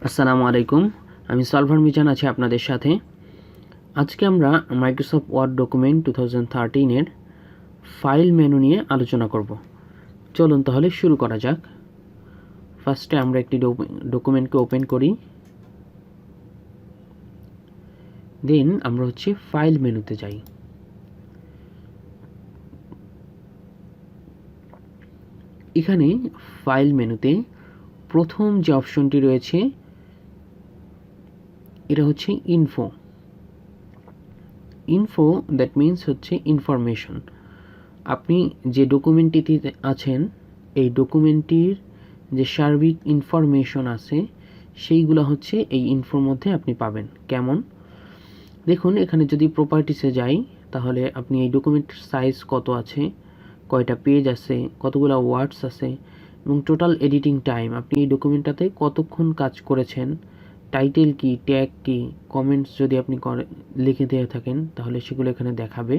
আসসালামু আলাইকুম, আমি SolverMijan আছি আপনাদের সাথে। আজকে আমরা মাইক্রোসফট ওয়ার্ড ডকুমেন্ট 2013 এর ফাইল মেনু নিয়ে আলোচনা করব। চলুন তাহলে শুরু করা যাক। ফার্স্টে আমরা একটি ডকুমেন্টকে ওপেন করি, দেন আমরা ফাইল মেনুতে যাই। এখানে ফাইল মেনুতে প্রথম যে অপশনটি রয়েছে এটা ইনফো দ্যাট মিনস ইনফরমেশন। আপনি যে ডকুমেন্টটিতে আছেন এই ডকুমেন্টটির যে সার্বিক ইনফরমেশন আছে সেইগুলো এই ইনফোর মধ্যে আপনি পাবেন। কেমন দেখুন, এখানে যদি প্রপার্টিসে যাই তাহলে আপনি এই ডকুমেন্টের সাইজ কত আছে, কয়টা পেজ আছে, কতগুলো ওয়ার্ডস আছে এবং টোটাল এডিটিং টাইম, আপনি এই ডকুমেন্টটাতে কতক্ষণ কাজ করেছেন, টাইটেল কি, ট্যাগ কি, কমেন্টস যদি আপনি লিখে দিয়ে থাকেন তাহলে সেগুলো এখানে দেখাবে।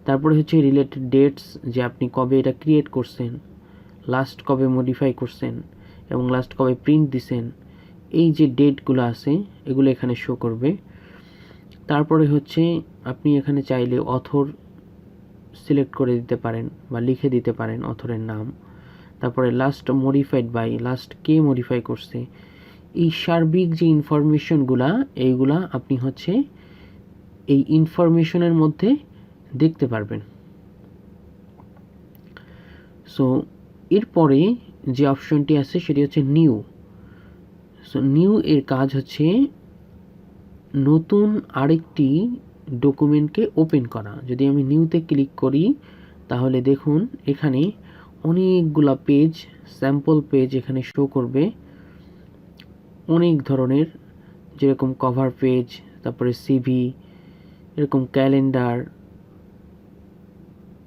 তারপরে রিলেটেড ডেটস, যে আপনি কবে এটা ক্রিয়েট করছেন, লাস্ট কবে মডিফাই করছেন এবং লাস্ট কবে প্রিন্ট দিছেন, এই যে ডেটগুলো আছে এগুলো এখানে শো করবে। তারপরে আপনি এখানে চাইলে অথর সিলেক্ট করে দিতে পারেন বা লিখে দিতে পারেন অথরের নাম। তারপরে লাস্ট মডিফাইড বাই, লাস্ট কে মডিফাই করছে, এই সার্বিক যে ইনফরমেশনগুলা এইগুলা আপনি এই ইনফরমেশনের মধ্যে দেখতে পারবেন। সো এরপরে যে অপশনটি আছে সেটি নিউ। সো নিউ এর কাজ নতুন আরেকটি ডকুমেন্টকে ওপেন করা। যদি আমি নিউতে ক্লিক করি তাহলে দেখুন এখানে অনেকগুলা পেজ, স্যাম্পল পেজ এখানে শো করবে, অনেক ধরনের, যেরকম কভার পেজ, তারপরে সিভি, এরকম ক্যালেন্ডার,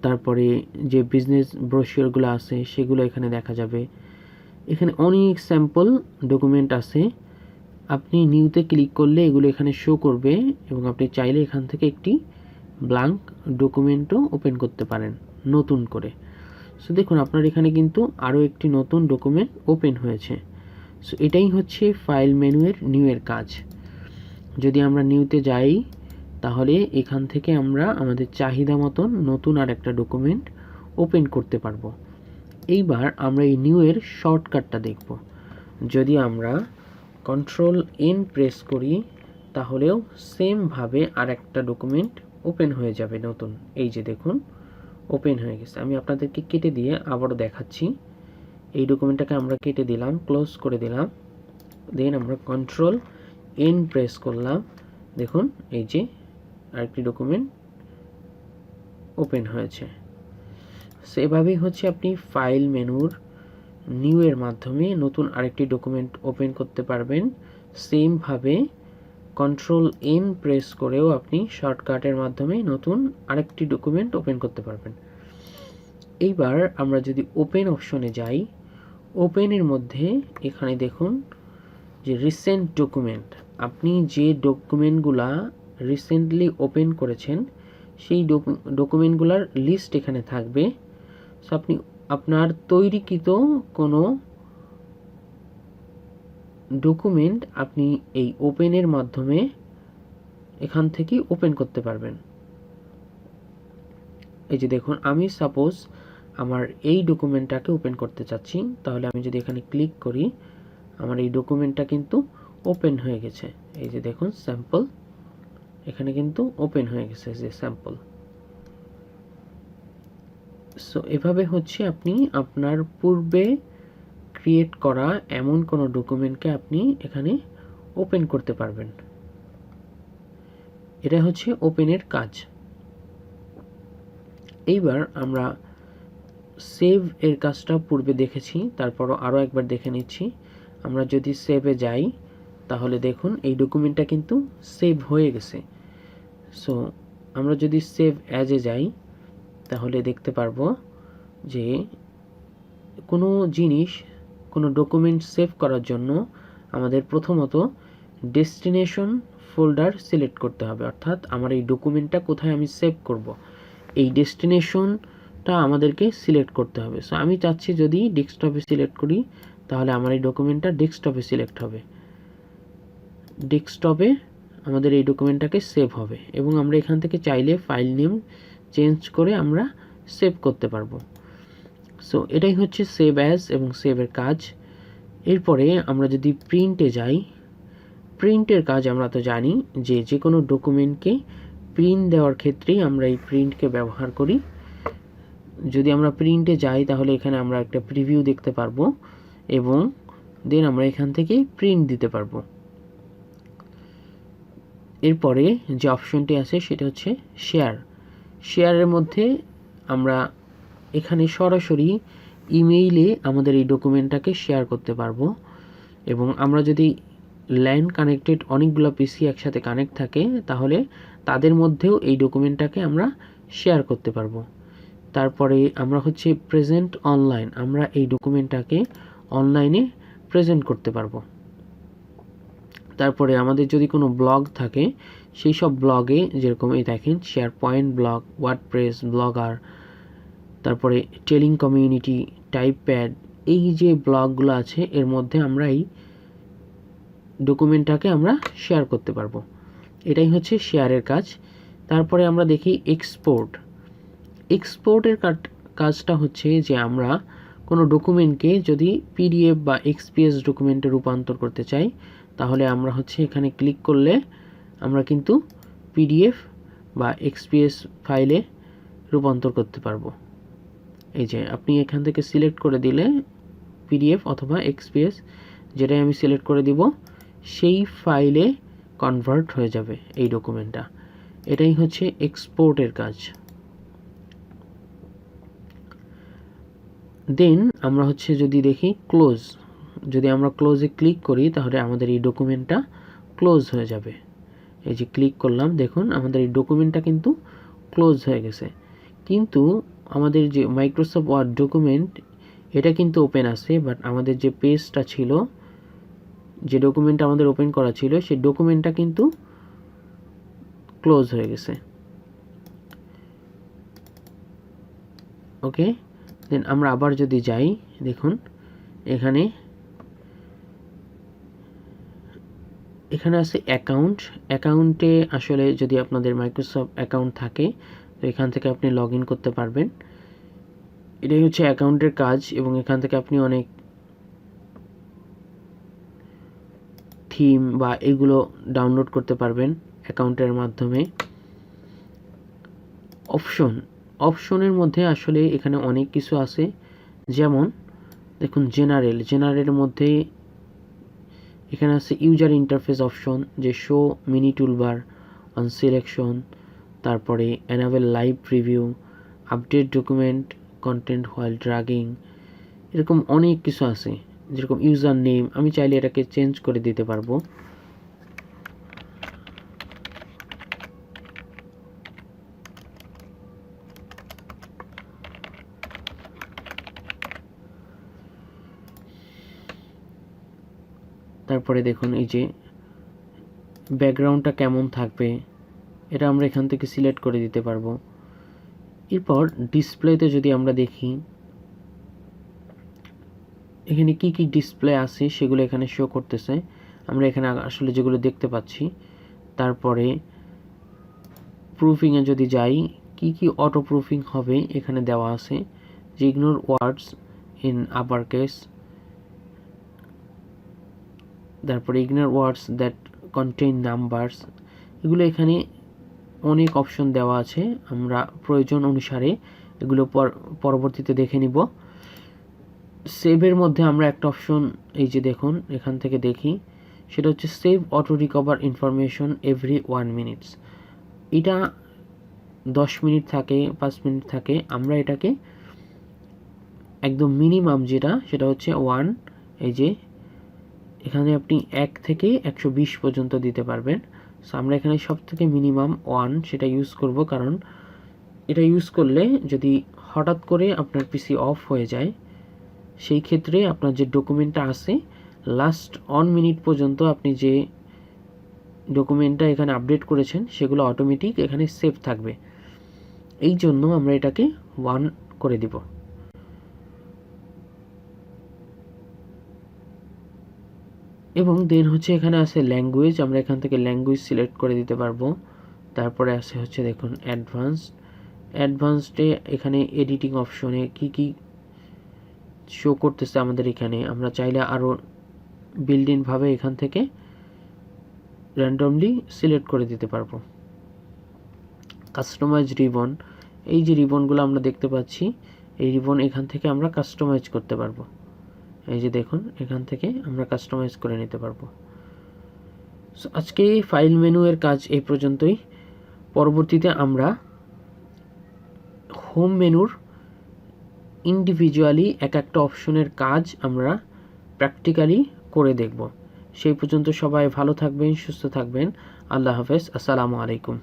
তারপরে যে বিজনেস ব্রোশিওরগুলো আছে সেগুলো এখানে দেখা যাবে। এখানে অনেক স্যাম্পল ডকুমেন্ট আছে, আপনি নিউতে ক্লিক করলে এগুলো এখানে শো করবে এবং আপনি চাইলে এখান থেকে একটি ব্ল্যাঙ্ক ডকুমেন্টও ওপেন করতে পারেন নতুন করে। সো দেখুন আপনার এখানে কিন্তু আরও একটি নতুন ডকুমেন্ট ওপেন হয়েছে। সো এটাই ফাইল মেনুয়ের নিউয়ের কাজ। যদি আমরা নিউতে যাই তাহলে এখান থেকে আমরা আমাদের চাহিদা মতন নতুন আর একটা ডকুমেন্ট ওপেন করতে পারবো। এইবার আমরা এই নিউয়ের শর্টকাটটা দেখব। যদি আমরা Ctrl+N প্রেস করি তাহলেও সেমভাবে আর একটা ডকুমেন্ট ওপেন হয়ে যাবে নতুন। এই যে দেখুন ওপেন হয়ে গেছে। আমি আপনাদেরকে কেটে দিয়ে আবারও দেখাচ্ছি। এই ডকুমেন্টটাকে আমরা কেটে দিলাম, ক্লোজ করে দিলাম, দেন আমরা Ctrl+N প্রেস করলাম, দেখুন এই যে আরেকটি ডকুমেন্ট ওপেন হয়েছে। সেভাবেই আপনি ফাইল মেনুর নিউ এর মাধ্যমে নতুন আরেকটি ডকুমেন্ট ওপেন করতে পারবেন। সেমভাবে Ctrl+N প্রেস করেও আপনি শর্টকাটের মাধ্যমে নতুন আরেকটি ডকুমেন্ট ওপেন করতে পারবেন। এইবার আমরা যদি ওপেন অপশনে যাই, ওপেনের মধ্যে এখানে দেখুন যে রিসেন্ট ডকুমেন্ট, আপনি যে ডকুমেন্টগুলা রিসেন্টলি ওপেন করেছেন সেই ডকুমেন্টগুলার লিস্ট এখানে থাকবে। সো আপনি আপনার তৈরিকৃত কোনো ডকুমেন্ট আপনি এই ওপেনের মাধ্যমে এখান থেকে ওপেন করতে পারবেন। এই যে দেখুন আমি সাপোজ আমার এই ডকুমেন্টটাকে ওপেন করতে চাচ্ছি, তাহলে আমি যদি এখানে ক্লিক করি আমার এই ডকুমেন্টটা কিন্তু ওপেন হয়ে গেছে। এই যে দেখুন স্যাম্পল এখানে কিন্তু ওপেন হয়ে গেছে, যে স্যাম্পল। সো এভাবে আপনি আপনার পূর্বে ক্রিয়েট করা এমন কোনো ডকুমেন্টকে আপনি এখানে ওপেন করতে পারবেন। এটা ওপেনের কাজ। এইবার আমরা সেভ এর কাজটা পূর্বে দেখেছি, তারপরও আরও একবার দেখে নিচ্ছি। আমরা যদি সেভে যাই তাহলে দেখুন এই ডকুমেন্টটা কিন্তু সেভ হয়ে গেছে। সো আমরা যদি সেভ অ্যাজে যাই তাহলে দেখতে পারবো যে কোনো জিনিস, কোনো ডকুমেন্ট সেভ করার জন্য আমাদের প্রথমত ডেস্টিনেশন ফোল্ডার সিলেক্ট করতে হবে, অর্থাৎ আমার এই ডকুমেন্টটা কোথায় আমি সেভ করব এই ডেস্টিনেশনটা আমাদেরকে সিলেক্ট করতে হবে। সো আমি চাচ্ছি যদি ডেস্কটপে সিলেক্ট করি তাহলে আমার এই ডকুমেন্টটা ডেস্কটপে সিলেক্ট হবে। ডেস্কটপে আমাদের এই ডকুমেন্টটাকে সেভ হবে এবং আমরা এখান থেকে চাইলে ফাইল নেম চেঞ্জ করে আমরা সেভ করতে পারবো। সো এটাই হচ্ছে সেভ অ্যাজ এবং সেভের কাজ। এরপরে আমরা যদি প্রিন্টে যাই, প্রিন্টের কাজ আমরা তো জানি যে কোনো ডকুমেন্টকে প্রিন্ট দেওয়ার ক্ষেত্রেই আমরা এই প্রিন্টকে ব্যবহার করি। যদি আমরা প্রিন্টে যাই তাহলে এখানে আমরা একটা প্রিভিউ দেখতে পারবো এবং দেন আমরা এখান থেকে প্রিন্ট দিতে পারবো। এরপরে যে অপশনটি আছে সেটা হচ্ছে শেয়ার। শেয়ারের মধ্যে আমরা এখানে সরাসরি ইমেইলে আমাদের এই ডকুমেন্টটাকে শেয়ার করতে পারবো এবং আমরা যদি ল্যান কানেক্টেড অনেকগুলো পিসি একসাথে কানেক্ট থাকে তাহলে তাদের মধ্যেও এই ডকুমেন্টটাকে আমরা শেয়ার করতে পারবো। তারপরে আমরা হচ্ছে প্রেজেন্ট অনলাইন, আমরা এই ডকুমেন্টটাকে অনলাইনে প্রেজেন্ট করতে পারবো। তারপরে আমাদের যদি কোনো ব্লগ থাকে সেই সব ব্লগে যেরকম এই দেখেন share point blog, WordPress, blogger, তারপরে টেলিং কমিউনিটি, টাইপপ্যাড, এই যে ব্লগগুলো আছে এর মধ্যে আমরা এই ডকুমেন্টটাকে আমরা শেয়ার করতে পারবো। এটাই হচ্ছে শেয়ারের কাজ। তারপরে আমরা দেখি এক্সপোর্ট। এক্সপোর্টের কাজটা হচ্ছে যে আমরা কোনো ডকুমেন্টকে যদি পিডিএফ বা এক্সপিএস ডকুমেন্টে রূপান্তর করতে চাই তাহলে আমরা হচ্ছে এখানে ক্লিক করলে আমরা কিন্তু পিডিএফ বা এক্সপিএস ফাইলে রূপান্তর করতে পারবো। এই যে আপনি এখান থেকে সিলেক্ট করে দিলে পিডিএফ অথবা এক্সপিএস যেটাই আমি সিলেক্ট করে দিব সেই ফাইলে কনভার্ট হয়ে যাবে এই ডকুমেন্টটা। এটাই হচ্ছে এক্সপোর্টের কাজ। দেন আমরা হচ্ছে যদি দেখি ক্লোজ, যদি আমরা ক্লোজে ক্লিক করি তাহলে আমাদের এই ডকুমেন্টটা ক্লোজ হয়ে যাবে। এই যে ক্লিক করলাম, দেখুন আমাদের এই ডকুমেন্টটা কিন্তু ক্লোজ হয়ে গেছে। কিন্তু আমাদের যে মাইক্রোসফট ওয়ার্ড ডকুমেন্ট এটা কিন্তু ওপেন আছে, বাট আমাদের যে পেজটা ছিল, যে ডকুমেন্টটা আমাদের ওপেন করা ছিল সেই ডকুমেন্টটা কিন্তু ক্লোজ হয়ে গেছে। ওকে, দেন আমরা আবার যদি যাই, দেখুন এখানে আছে অ্যাকাউন্ট। অ্যাকাউন্টে আসলে যদি আপনাদের মাইক্রোসফট অ্যাকাউন্ট থাকে তো এখান থেকে আপনি লগ ইন করতে পারবেন। এটাই হচ্ছে অ্যাকাউন্টের কাজ এবং এখান থেকে আপনি অনেক থিম বা এগুলো ডাউনলোড করতে পারবেন অ্যাকাউন্টের মাধ্যমে। অপশনের মধ্যে আসলে এখানে অনেক কিছু আছে, যেমন দেখুন জেনারেলের মধ্যে এখানে আছে ইউজার ইন্টারফেস অপশন, যে show mini toolbar on selection, তারপরে enable live preview, update document content while dragging, এরকম অনেক কিছু আছে। যেরকম ইউজার নেম, আমি চাইলে এটাকে চেঞ্জ করে দিতে পারবো। তারপরে দেখুন এই যে ব্যাকগ্রাউন্ডটা কেমন থাকবে এটা আমরা এখান থেকে সিলেক্ট করে দিতে পারবো। এরপর ডিসপ্লেতে যদি আমরা দেখি এখানে কি কি ডিসপ্লে আছে সেগুলো এখানে শো করতেছে, আমরা এখানে আসলে যেগুলো দেখতে পাচ্ছি। তারপরে প্রুফিংয়ে যদি যাই, কি কি অটো প্রুফিং হবে এখানে দেওয়া আছে, যে ignore words in upper case, তারপরে ignore words that contain numbers, এগুলো এখানে অনেক অপশন দেওয়া আছে, আমরা প্রয়োজন অনুসারে এগুলো পরবর্তীতে দেখে নিব। সেভের মধ্যে আমরা একটা অপশন এই যে দেখুন এখান থেকে দেখি, সেটা হচ্ছে save auto recover information every 1 minutes. এটা 10 মিনিট থাকে, 5 মিনিট থাকে, আমরা এটাকে একদম মিনিমাম যেটা সেটা হচ্ছে 1, এই যে এখানে আপনি 1 থেকে 120 পর্যন্ত দিতে পারবেন। সো আমরা এখানে সব থেকে মিনিমাম 1 সেটা ইউজ করব, কারণ এটা ইউজ করলে যদি হঠাৎ করে আপনার পিসি অফ হয়ে যায় সেই ক্ষেত্রে আপনার যে ডকুমেন্টটা আছে লাস্ট 1 মিনিট পর্যন্ত আপনি যে ডকুমেন্টটা এখানে আপডেট করেছেন সেগুলো অটোমেটিক এখানে সেভ থাকবে। এই জন্য আমরা এটাকে 1 করে দিব। এবং দেন হচ্ছে এখানে আছে ল্যাঙ্গুয়েজ, আমরা এখান থেকে ল্যাঙ্গুয়েজ সিলেক্ট করে দিতে পারবো। তারপরে আছে হচ্ছে দেখুন অ্যাডভান্সডে এখানে এডিটিং অপশনে কি কি শো করতেছে আমাদের এখানে, আমরা চাইলে আরও বিল্ড ইন ভাবে এখান থেকে র্যান্ডমলি সিলেক্ট করে দিতে পারবো। কাস্টমাইজ রিবন, এই যে রিবনগুলো আমরা দেখতে পাচ্ছি, এই রিবন এখান থেকে আমরা কাস্টমাইজ করতে পারবো। এই যে দেখুন এখান থেকে আমরা কাস্টমাইজ করে নিতে পারবো। সো আজকে ফাইল মেনু এর কাজ এই পর্যন্তই। পরবর্তীতে আমরা হোম মেনুর ইন্ডিভিজুয়ালি এক একটা অপশনের কাজ আমরা প্র্যাকটিক্যালি করে দেখব। সেই পর্যন্ত সবাই ভালো থাকবেন, সুস্থ থাকবেন। আল্লাহ হাফেজ, আসসালামু আলাইকুম।